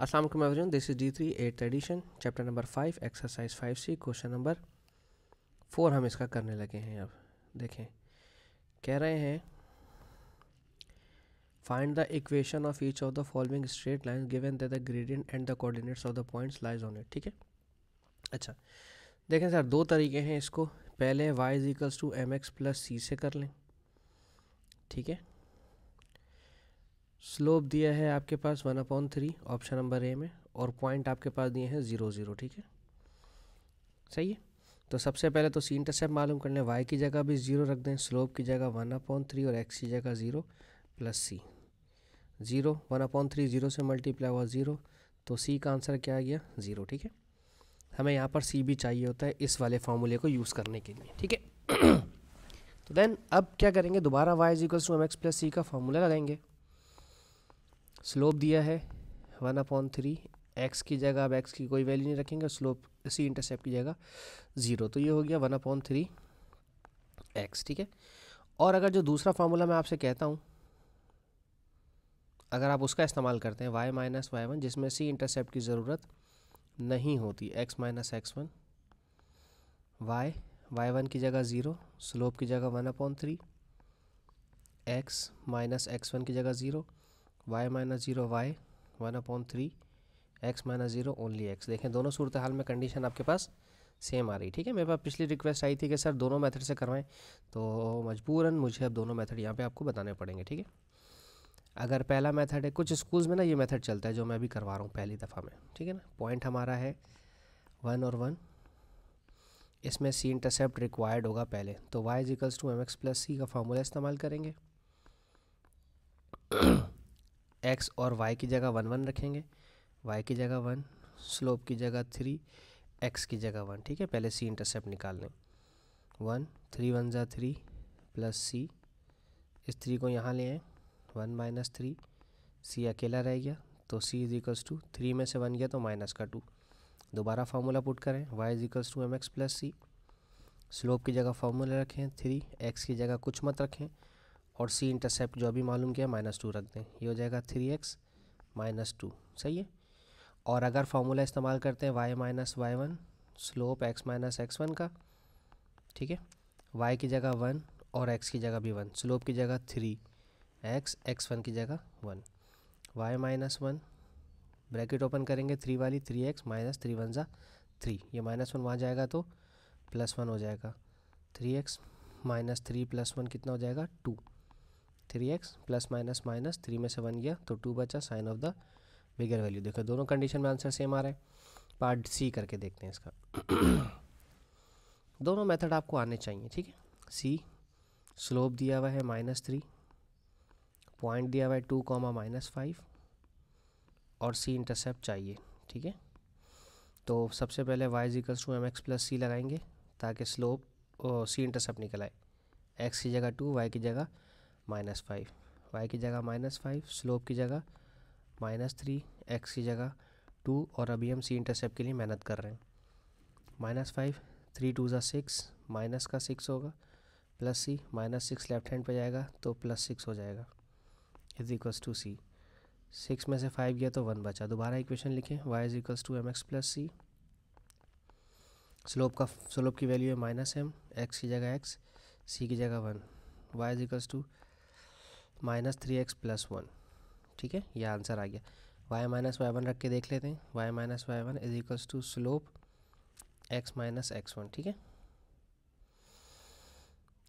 अस्सलाम वालेकुम everyone, this is D3 8th edition, chapter number 5, exercise 5C, question number 4 हम इसका करने लगे हैं। अब देखें, कह रहे हैं find the equation of each of the following straight line given that the gradient and the coordinates of the points lies on it. ठीक है, अच्छा देखें सर, दो तरीके हैं इसको। पहले y is equals to mx plus c से कर लें। ठीक है, स्लोप दिया है आपके पास 1/3 ऑप्शन नंबर ए में, और पॉइंट आपके पास दिए हैं 0 0। ठीक है, सही है। तो सबसे पहले तो सी इंटरसेप्ट मालूम कर लें। y की जगह भी 0 रख दें, स्लोप की जगह 1/3 और x की जगह 0 प्लस सी। 0 1/3 0 से मल्टीप्लाई हुआ 0, तो c का आंसर क्या आ गया 0। ठीक है, हमें यहाँ पर c भी चाहिए होता है इस वाले फार्मूले को यूज़ करने के लिए। ठीक है, तो देन अब क्या करेंगे, दोबारा y is equals to mx plus c का फार्मूला लगाएंगे। स्लोप दिया है 1/3, x की जगह अब x की कोई वैल्यू नहीं रखेंगे, स्लोप सी इंटरसेप्ट की जगह 0, तो ये हो गया 1/3 x। ठीक है, और अगर जो दूसरा फार्मूला मैं आपसे कहता हूँ, अगर आप उसका इस्तेमाल करते हैं y माइनस y1, जिसमें सी इंटरसेप्ट की ज़रूरत नहीं होती, x माइनस x1, y1 की जगह 0, स्लोप की जगह 1/3, x माइनस x1 की जगह 0, y minus 0 y 1/3, x minus 0 only x। देखें, दोनों सूरत हाल में कंडीशन आपके पास सेम आ रही। ठीक है, मेरे पास पिछली रिक्वेस्ट आई थी कि सर दोनों मेथड से करवाएं, तो मजबूरन मुझे अब दोनों मेथड यहाँ पे आपको बताने पड़ेंगे। ठीक है, अगर पहला मेथड है, कुछ स्कूल्स में ना ये मेथड चलता है जो मैं भी करवा रहा हूँ पहली दफ़ा में। ठीक है ना, पॉइंट हमारा है 1 और 1, इसमें सी इंटरसेप्ट रिक्वायर्ड होगा पहले, तो y is equals to mx plus c का फार्मूला इस्तेमाल करेंगे। x और y की जगह 1 1 रखेंगे, y की जगह 1, स्लोप की जगह 3, x की जगह 1। ठीक है, पहले सी इंटरसेप्ट निकाल लें। 1 3 1 ज़ा 3 प्लस सी, इस 3 को यहाँ ले आए, 1 माइनस 3, सी अकेला रह गया, तो सी इज इक्वल्स टू 3 में से 1 गया तो माइनस का 2। दोबारा फार्मूला पुट करें, y is equals to mx plus c, slope की जगह फार्मूला रखें 3, x की जगह कुछ मत रखें, और सी इंटरसेप्ट जो अभी मालूम किया -2 रख दें, ये हो जाएगा 3x माइनस 2। सही है, और अगर फार्मूला इस्तेमाल करते हैं y minus y1, slope x minus x1 का। ठीक है, y की जगह 1 और x की जगह भी 1, स्लोप की जगह 3, x x1 की जगह 1, y माइनस 1, ब्रैकेट ओपन करेंगे 3 वाली, 3x माइनस 3 1 ज़ा 3, ये -1 वहाँ जाएगा तो +1 हो जाएगा, 3x माइनस 3 प्लस 1 कितना हो जाएगा 2, 3x प्लस माइनस माइनस 3 में से 1 गया तो 2 बचा, sign of the bigger value. देखो दोनों कंडीशन में आंसर सेम आ रहा है। पार्ट सी करके देखते हैं इसका। दोनों मेथड आपको आने चाहिए। ठीक है, सी स्लोप दिया हुआ है -3, पॉइंट दिया हुआ है 2, -5, और सी इंटरसेप्ट चाहिए। ठीक है, तो सबसे पहले y is equals to mx plus c लगाएंगे ताकि स्लोप सी इंटरसेप्ट निकल आए। x की जगह 2, y की जगह -5, y की जगह -5, स्लोप की जगह -3, x की जगह 2, और अभी हम सी इंटरसेप्ट के लिए मेहनत कर रहे हैं। -5 3 2 ज़ा 6, माइनस का 6 होगा, प्लस सी, -6 लेफ्ट हैंड पे जाएगा तो +6 हो जाएगा, इज इक्वल्स टू सी। 6 में से 5 गया तो 1 बचा। दोबारा इक्वेशन लिखें, y is equals to mx plus c, slope की वैल्यू है -m, x की जगह x, c की जगह 1, y is equals to -3x plus 1। ठीक है, यह आंसर आ गया। y माइनस y1 रख के देख लेते हैं, y minus y1 is equals to slope x minus x1। ठीक है,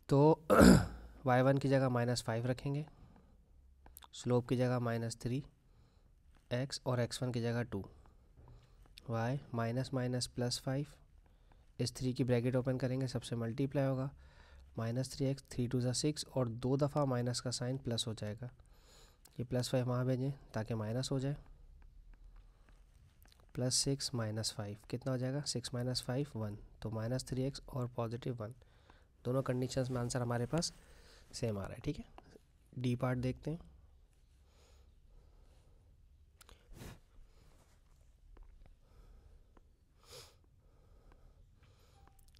तो y1 की जगह -5 रखेंगे, स्लोप की जगह -3, x और x1 की जगह 2, y माइनस माइनस +5, इस 3 की ब्रैकेट ओपन करेंगे, सबसे मल्टीप्लाई होगा, -3x 3 2 ज़ा 6, और 2 दफ़ा माइनस का साइन प्लस हो जाएगा, ये +5 वहाँ भेजें ताकि माइनस हो जाए, +6 -5 कितना हो जाएगा, 6 - 5 1, तो -3x और +1, दोनों कंडीशंस में आंसर हमारे पास सेम आ रहा है। ठीक है, डी पार्ट देखते हैं।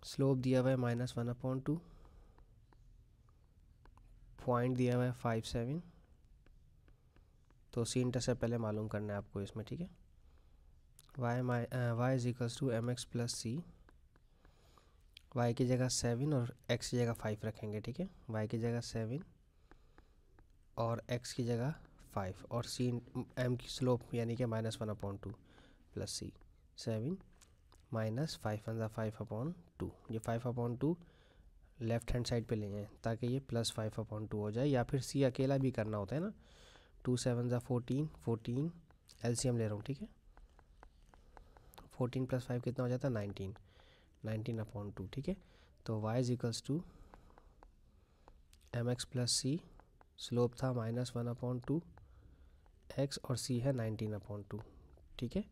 स्लोप दिया हुआ है -1/2, पॉइंट दिया हुआ है 5 7, तो सी इंटरसेप्ट पहले मालूम करना है आपको इसमें। ठीक है, y is equals to m x plus c, y की जगह 7 और एक्स की जगह 5 रखेंगे, ठीक है। वाई की जगह 7 और एक्स की जगह 5 और सी एम की स्लोप यानी कि -1/2 प्लस सी 7 माइनस 5/5/2। ये 5/2 लेफ्ट हैंड साइड पे ले जाएं ताकि ये +5/2 हो जाए, या फिर सी अकेला भी करना होता है ना। 2 7 14, 14 एलसीएम ले रहा हूँ, ठीक है। 14 + 5 कितना हो जाता है 19, 19/2, ठीक है। तो y is equals to m x plus c, slope था -1/2 x और c है 19/2, ठीक है।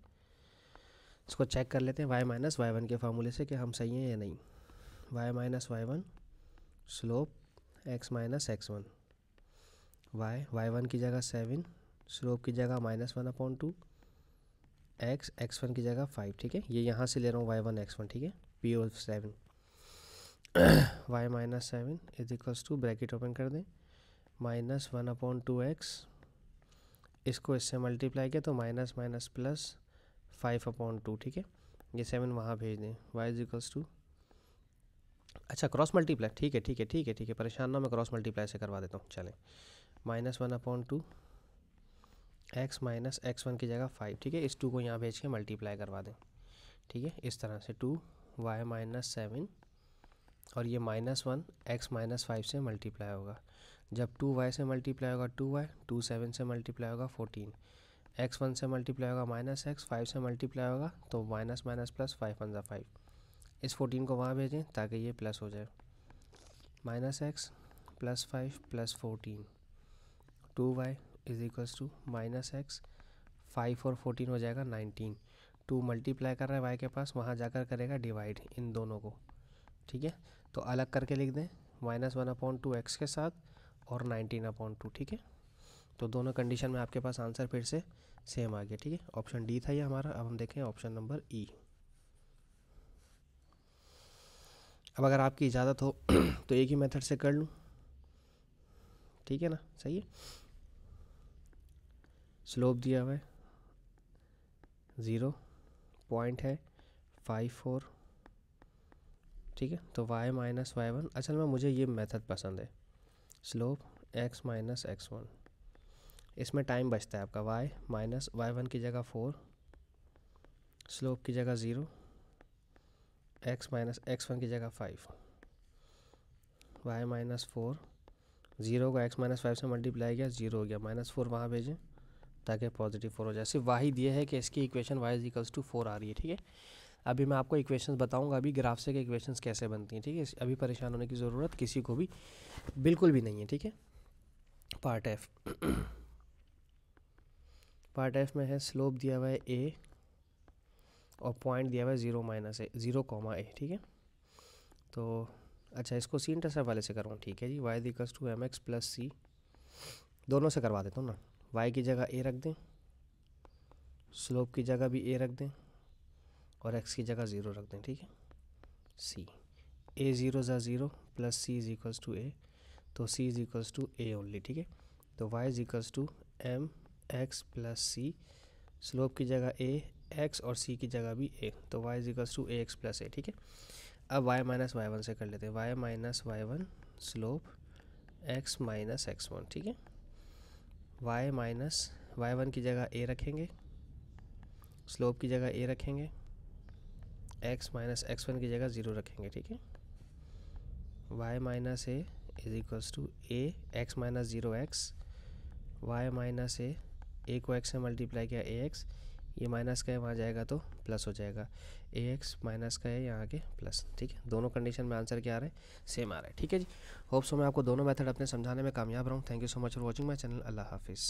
इसको चेक कर लेते हैं y माइनस y1 के फार्मूले से कि हम सही हैं या नहीं। y minus y1 slope x minus x1, y1 की जगह 7, स्लोप की जगह -1/2, x x1 की जगह 5, ठीक है। ये यहाँ से ले रहा हूँ y1 x1, ठीक है। p of 7 y minus 7 is equals to, bracket open कर दें, -1/2x, इसको इससे मल्टीप्लाई किया तो माइनस माइनस प्लस 5/2, ठीक है। ये 7 वहाँ भेज दें। y इज इक्वल्स टू, अच्छा क्रॉस मल्टीप्लाई, ठीक है ठीक है ठीक है ठीक है, परेशान ना, मैं क्रॉस मल्टीप्लाई से करवा देता हूँ, चलें। -1/2 x माइनस x1 की जगह 5, ठीक है। इस 2 को यहाँ भेज के मल्टीप्लाई करवा दें, ठीक है। इस तरह से 2 y माइनस 7 और ये -1 x माइनस 5 से मल्टीप्लाई होगा। जब 2y से मल्टीप्लाई होगा 2y, 2 7 से मल्टीप्लाई होगा 14, x1 से मल्टीप्लाई होगा -x, 5 से मल्टीप्लाई होगा तो माइनस माइनस प्लस 5/5। इस 14 को वहाँ भेजें ताकि ये प्लस हो जाए, -x + 5 + 14, 2y is equals to -x, 5 और 14 हो जाएगा 19। 2 मल्टीप्लाई कर रहा है y के पास, वहाँ जाकर करेगा डिवाइड इन दोनों को, ठीक है। तो अलग करके लिख दें -1/2 x के साथ और 19/2, ठीक है। तो दोनों कंडीशन में आपके पास आंसर फिर से सेम आ गया, ठीक है। ऑप्शन डी था ये हमारा। अब हम देखें ऑप्शन नंबर ई। अब अगर आपकी इजाज़त हो तो एक ही मेथड से कर लूँ, ठीक है ना, सही है। स्लोप दिया हुआ है 0, पॉइंट है 5 4, ठीक है। तो y माइनस y1, असल में मुझे ये मेथड पसंद है, स्लोप x माइनस x1। इसमें टाइम बचता है आपका, y माइनस y1 की जगह 4, स्लोप की जगह 0, x माइनस x1 की जगह 5, y माइनस 4, 0 को x माइनस 5 से मल्टीप्लाई किया 0 हो गया, -4 वहाँ भेजें ताकि पॉजिटिव 4 हो जाए। सिर्फ वाही दिया है कि इसकी equation y is equals to 4 आ रही है, ठीक है। अभी मैं आपको इक्वेशंस बताऊंगा अभी ग्राफ से कि इक्वेशंस कैसे बनती हैं, ठीक है। अभी परेशान होने की ज़रूरत किसी को भी बिल्कुल भी नहीं है, ठीक है। पार्ट एफ पार्ट एफ में है स्लोप दिया हुआ है a और पॉइंट दिया हुआ है 0, -a, ठीक है। तो अच्छा, इसको सी इंटरसेप्ट वाले से करवाऊँ, ठीक है जी। y is equals to mx plus c, दोनों से करवा देता हूँ ना। y की जगह a रख दें, स्लोप की जगह भी a रख दें और x की जगह 0 रख दें, ठीक है। c a 0 ज़ा 0 plus c is equals to a, तो c is equals to a only, ठीक है। तो y is equals to m x plus c, slope की जगह a, x और c की जगह भी a, तो y is equals to ax plus a, ठीक है। अब y माइनस y1 से कर लेते हैं, y minus y1 slope x minus x1, ठीक है। y माइनस y1 की जगह a रखेंगे, स्लोप की जगह a रखेंगे, x माइनस x1 की जगह 0 रखेंगे, ठीक है। y minus a is equals to a, x minus 0x, y minus a को x से मल्टीप्लाई किया ax, ये माइनस का है वहाँ जाएगा तो प्लस हो जाएगा, ax माइनस का है यहाँ आके प्लस, ठीक है। दोनों कंडीशन में आंसर क्या आ रहा है, सेम आ रहा है, ठीक है जी। होप सो मैं आपको दोनों मेथड अपने समझाने में कामयाब रहा हूँ। Thank you so much for watching my channel. अल्लाह हाफिज़।